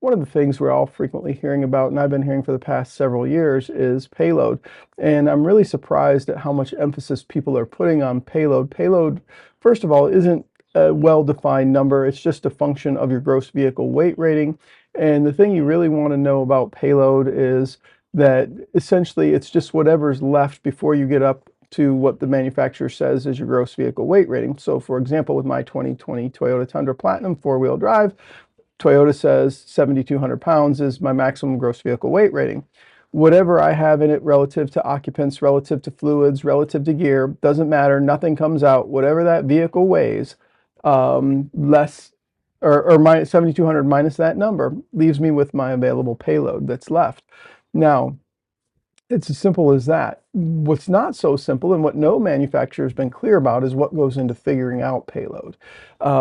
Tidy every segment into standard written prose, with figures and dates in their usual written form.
one of the things we're all frequently hearing about, and I've been hearing for the past several years, is payload. And I'm really surprised at how much emphasis people are putting on payload. Payload, first of all, isn't a well-defined number. It's just a function of your gross vehicle weight rating. And the thing you really want to know about payload is that essentially it's just whatever's left before you get up to what the manufacturer says is your gross vehicle weight rating. So for example, with my 2020 Toyota Tundra Platinum four-wheel drive, Toyota says 7,200 pounds is my maximum gross vehicle weight rating. Whatever I have in it relative to occupants, relative to fluids, relative to gear, doesn't matter, nothing comes out. Whatever that vehicle weighs, less or minus 7,200 minus that number leaves me with my available payload that's left. Now, it's as simple as that. What's not so simple, and what no manufacturer has been clear about, is what goes into figuring out payload.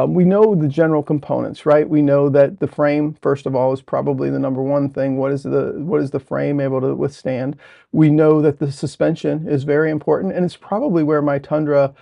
We know the general components, right? We know that the frame, first of all, is probably the number one thing. What is the frame able to withstand? We know that the suspension is very important, and it's probably where my Tundra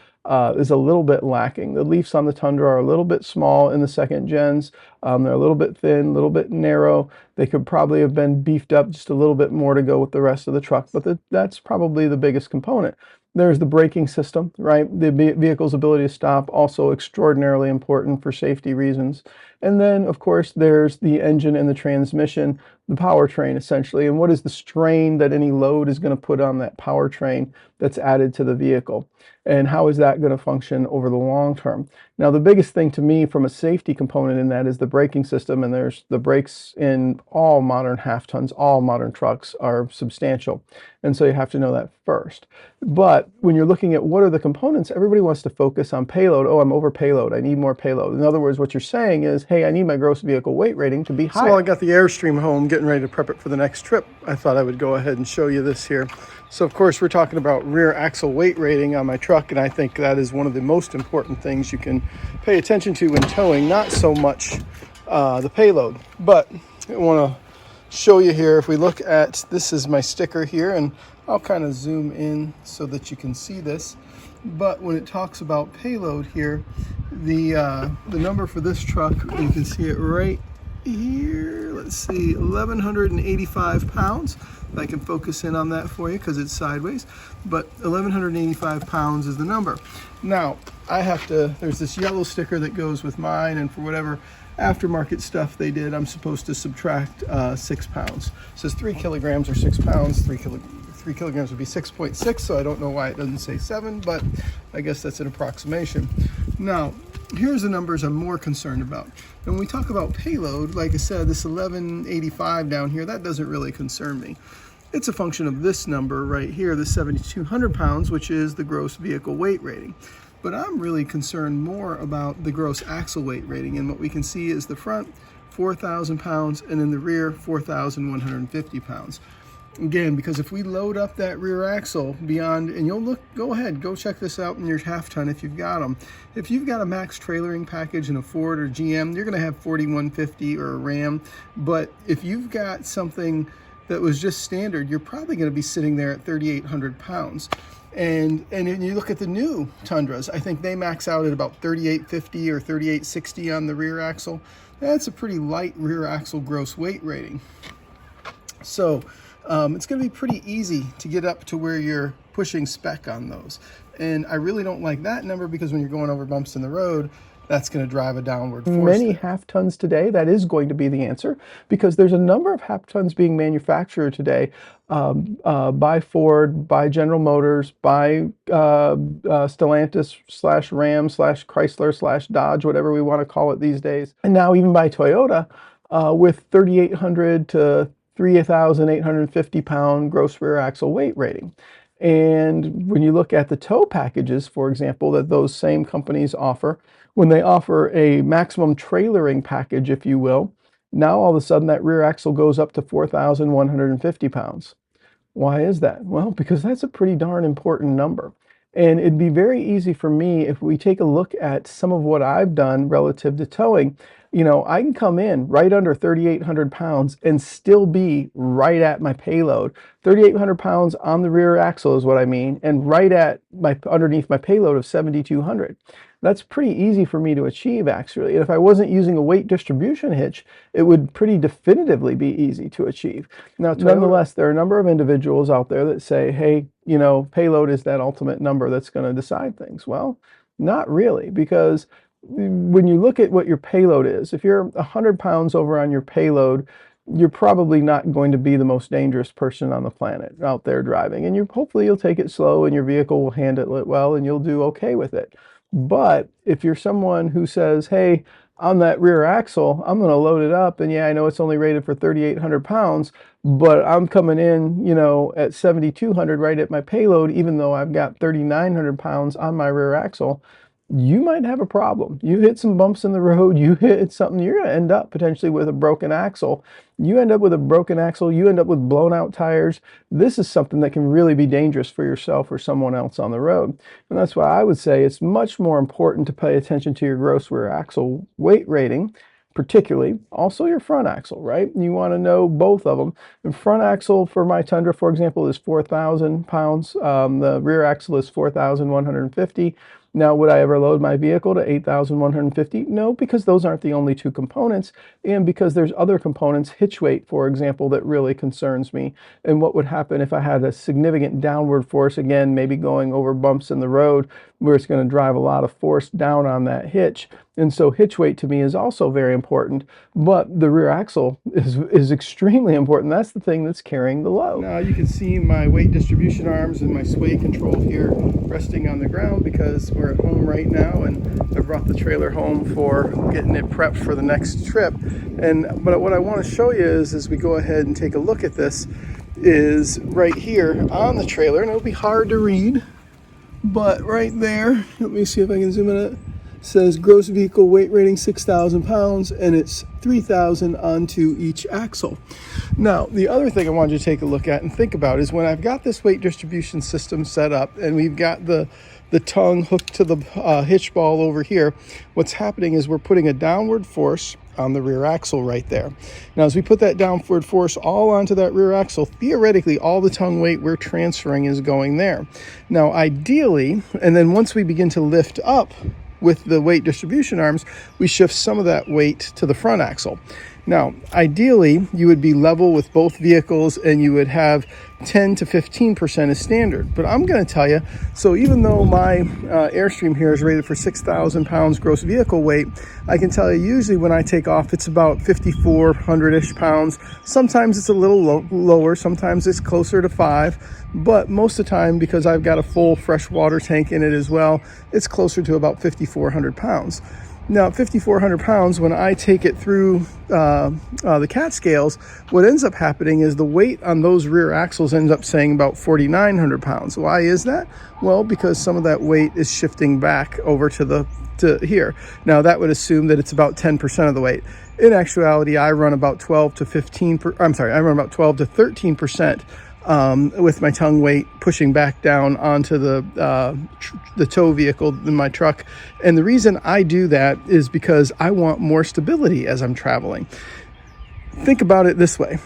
is a little bit lacking. The leafs on the Tundra are a little bit small in the second gens. They're a little bit thin, a little bit narrow. They could probably have been beefed up just a little bit more to go with the rest of the truck, but that's probably the biggest component. There's the braking system, right? The vehicle's ability to stop, also extraordinarily important for safety reasons. And then, of course, there's the engine and the transmission, the powertrain, essentially. And what is the strain that any load is going to put on that powertrain that's added to the vehicle? And how is that going to function over the long term? Now, the biggest thing to me from a safety component in that is the braking system, and there's the brakes in all modern half tons, all modern trucks are substantial. And so you have to know that first. But when you're looking at what are the components, everybody wants to focus on payload. Oh, I'm over payload. I need more payload. In other words, what you're saying is, hey, I need my gross vehicle weight rating to be higher. So while I got the Airstream home, getting ready to prep it for the next trip, I thought I would go ahead and show you this here. So of course, we're talking about rear axle weight rating on my truck, and I think that is one of the most important things you can pay attention to when towing, not so much the payload. But I want to show you here, if we look at, this is my sticker here, and I'll kind of zoom in so that you can see this. But when it talks about payload here, the number for this truck, you can see it right here. Let's see, 1,185 pounds. I can focus in on that for you because it's sideways, but 1,185 pounds is the number. Now, I have to, there's this yellow sticker that goes with mine, and for whatever aftermarket stuff they did, I'm supposed to subtract 6 pounds. It says 3 kilograms or 6 pounds, 3 kilograms would be 6.6, so I don't know why it doesn't say 7, but I guess that's an approximation. Now, here's the numbers I'm more concerned about. And when we talk about payload, like I said, this 1185 down here, that doesn't really concern me. It's a function of this number right here, the 7,200 pounds, which is the gross vehicle weight rating. But I'm really concerned more about the gross axle weight rating. And what we can see is the front, 4,000 pounds, and in the rear, 4,150 pounds. Again, because if we load up that rear axle beyond, and you'll look, go ahead, go check this out in your half ton if you've got them. If you've got a max trailering package in a Ford or GM, you're going to have 4,150 or a Ram. But if you've got something that was just standard, you're probably going to be sitting there at 3,800 pounds. And you look at the new Tundras, I think they max out at about 3,850 or 3,860 on the rear axle. That's a pretty light rear axle gross weight rating. So it's going to be pretty easy to get up to where you're pushing spec on those. And I really don't like that number because when you're going over bumps in the road, that's going to drive a downward force. Many half tons today, that is going to be the answer, because there's a number of half tons being manufactured today by Ford, by General Motors, by Stellantis / Ram / Chrysler / Dodge, whatever we want to call it these days. And now even by Toyota with 3,800 to 3,850 pound gross rear axle weight rating. And when you look at the tow packages, for example, that those same companies offer, when they offer a maximum trailering package, if you will, now all of a sudden that rear axle goes up to 4,150 pounds. Why is that? Well, because that's a pretty darn important number. And it'd be very easy for me if we take a look at some of what I've done relative to towing. you know, I can come in right under 3,800 pounds and still be right at my payload. 3,800 pounds on the rear axle is what I mean, and right at my underneath my payload of 7,200. That's pretty easy for me to achieve, actually. And if I wasn't using a weight distribution hitch, it would pretty definitively be easy to achieve. Now, nonetheless, there are a number of individuals out there that say, hey, you know, payload is that ultimate number that's going to decide things. Well, not really, because when you look at what your payload is, if you're 100 pounds over on your payload, you're probably not going to be the most dangerous person on the planet out there driving. And hopefully you'll take it slow and your vehicle will handle it well and you'll do okay with it. But if you're someone who says, hey, on that rear axle, I'm going to load it up, and yeah, I know it's only rated for 3,800 pounds, but I'm coming in, you know, at 7,200 right at my payload, even though I've got 3,900 pounds on my rear axle, you might have a problem. You hit some bumps in the road, you hit something, you're going to end up potentially with a broken axle. You end up with a broken axle, you end up with blown out tires. This is something that can really be dangerous for yourself or someone else on the road. And that's why I would say it's much more important to pay attention to your gross rear axle weight rating, particularly also your front axle, right? You want to know both of them. The front axle for my Tundra, for example, is 4,000 pounds. The rear axle is 4,150. Now, would I ever load my vehicle to 8,150? No, because those aren't the only two components, and because there's other components, hitch weight, for example, that really concerns me. And what would happen if I had a significant downward force, again, maybe going over bumps in the road, where it's going to drive a lot of force down on that hitch. And so hitch weight to me is also very important, but the rear axle is extremely important. That's the thing that's carrying the load. Now you can see my weight distribution arms and my sway control here resting on the ground because we're at home right now, and I brought the trailer home for getting it prepped for the next trip. But what I want to show you is, as we go ahead and take a look at this, is right here on the trailer, and it'll be hard to read, but right there, let me see if I can zoom in it, says gross vehicle weight rating 6,000 pounds, and it's 3,000 onto each axle. Now, the other thing I wanted you to take a look at and think about is when I've got this weight distribution system set up and we've got the tongue hooked to the hitch ball over here, what's happening is we're putting a downward force on the rear axle right there. Now, as we put that downward force all onto that rear axle, theoretically, all the tongue weight we're transferring is going there. Now, ideally, and then once we begin to lift up with the weight distribution arms, we shift some of that weight to the front axle. Now, ideally, you would be level with both vehicles and you would have 10 to 15% as standard. But I'm going to tell you, so even though my Airstream here is rated for 6,000 pounds gross vehicle weight, I can tell you usually when I take off, it's about 5,400-ish pounds. Sometimes it's a little lower, sometimes it's closer to 5. But most of the time, because I've got a full fresh water tank in it as well, it's closer to about 5,400 pounds. Now, at 5,400 pounds, when I take it through the CAT scales, what ends up happening is the weight on those rear axles ends up saying about 4,900 pounds. Why is that? Well, because some of that weight is shifting back over to here. Now, that would assume that it's about 10% of the weight. In actuality, I run about 12 to 13% with my tongue weight pushing back down onto the tow vehicle in my truck. And the reason I do that is because I want more stability as I'm traveling. Think about it this way.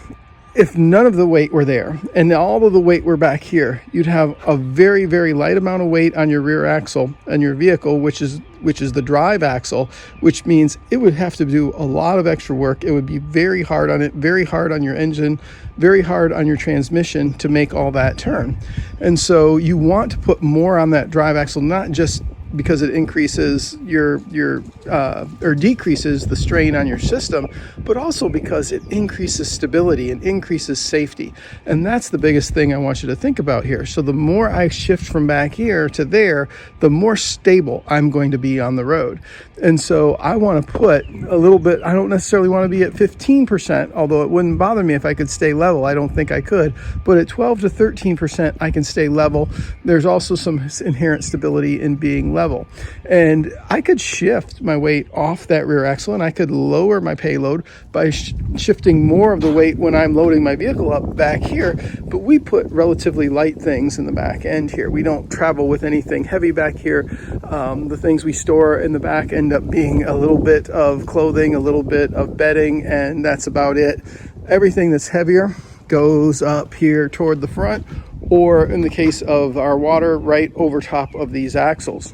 If none of the weight were there and all of the weight were back here, you'd have a very, very light amount of weight on your rear axle and your vehicle, which is the drive axle, which means it would have to do a lot of extra work. It would be very hard on it, very hard on your engine, very hard on your transmission to make all that turn. And so you want to put more on that drive axle, not just because it increases or decreases the strain on your system, but also because it increases stability and increases safety. And that's the biggest thing I want you to think about here. So the more I shift from back here to there, the more stable I'm going to be on the road. And so I want to put a little bit, I don't necessarily want to be at 15%, although it wouldn't bother me if I could stay level. I don't think I could, but at 12 to 13%, I can stay level. There's also some inherent stability in being level. And I could shift my weight off that rear axle, and I could lower my payload by shifting more of the weight when I'm loading my vehicle up back here. But we put relatively light things in the back end here. We don't travel with anything heavy back here. The things we store in the back end up being a little bit of clothing, a little bit of bedding, and that's about it. Everything that's heavier goes up here toward the front, or in the case of our water, right over top of these axles.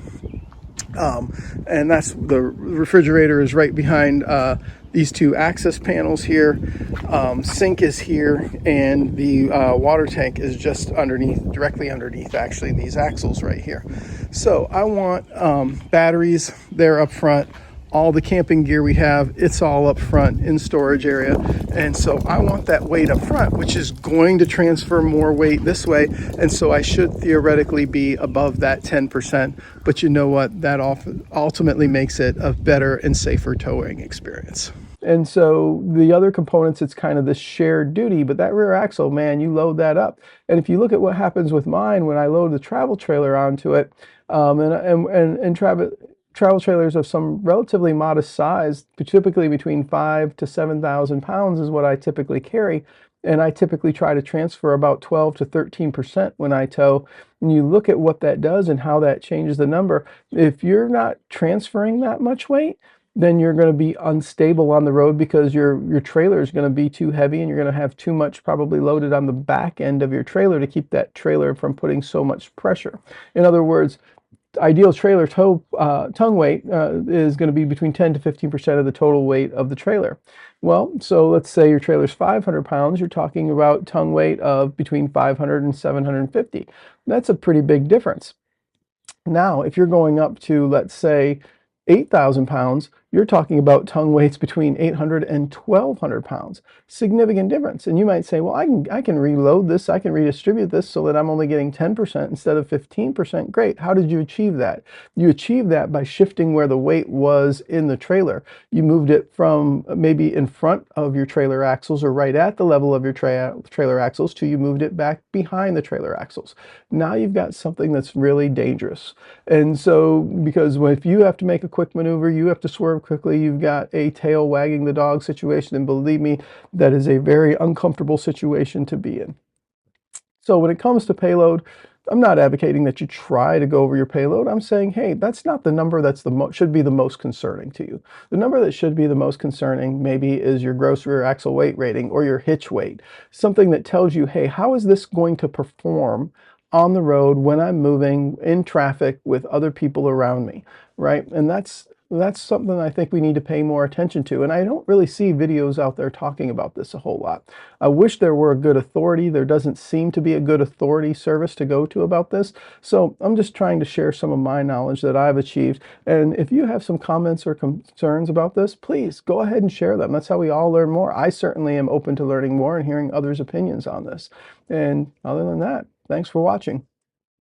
And that's the refrigerator is right behind these two access panels here. Sink is here, and the water tank is just underneath, directly underneath actually these axles right here. So I want batteries there up front. All the camping gear we have, it's all up front in storage area. And so I want that weight up front, which is going to transfer more weight this way. And so I should theoretically be above that 10%. But you know what? That ultimately makes it a better and safer towing experience. And so the other components, it's kind of this shared duty, but that rear axle, man, you load that up. And if you look at what happens with mine when I load the travel trailer onto it, and travel trailers of some relatively modest size, typically between 5,000 to 7,000 pounds is what I typically carry. And I typically try to transfer about 12 to 13% when I tow. And you look at what that does and how that changes the number. If you're not transferring that much weight, then you're going to be unstable on the road because your trailer is going to be too heavy, and you're going to have too much probably loaded on the back end of your trailer to keep that trailer from putting so much pressure. In other words, ideal trailer tongue weight is going to be between 10 to 15% of the total weight of the trailer. Well, so let's say your trailer's 500 pounds, you're talking about tongue weight of between 500 and 750. That's a pretty big difference. Now, if you're going up to, let's say, 8,000 pounds, you're talking about tongue weights between 800 and 1,200 pounds. Significant difference. And you might say, well, I can reload this, I can redistribute this so that I'm only getting 10% instead of 15%. Great. How did you achieve that? You achieved that by shifting where the weight was in the trailer. You moved it from maybe in front of your trailer axles or right at the level of your trailer axles to you moved it back behind the trailer axles. Now you've got something that's really dangerous. And so, because if you have to make a quick maneuver, you have to swerve quickly, you've got a tail wagging the dog situation, and believe me, that is a very uncomfortable situation to be in. So when it comes to payload, I'm not advocating that you try to go over your payload. I'm saying, hey, that's not the number that's should be the most concerning to you. The number that should be the most concerning maybe is your gross rear axle weight rating or your hitch weight. Something that tells you, hey, how is this going to perform on the road when I'm moving in traffic with other people around me, right? And that's something I think we need to pay more attention to. And I don't really see videos out there talking about this a whole lot. I wish there were a good authority. There doesn't seem to be a good authority service to go to about this. So I'm just trying to share some of my knowledge that I've achieved. And if you have some comments or concerns about this, please go ahead and share them. That's how we all learn more. I certainly am open to learning more and hearing others' opinions on this. And other than that, thanks for watching.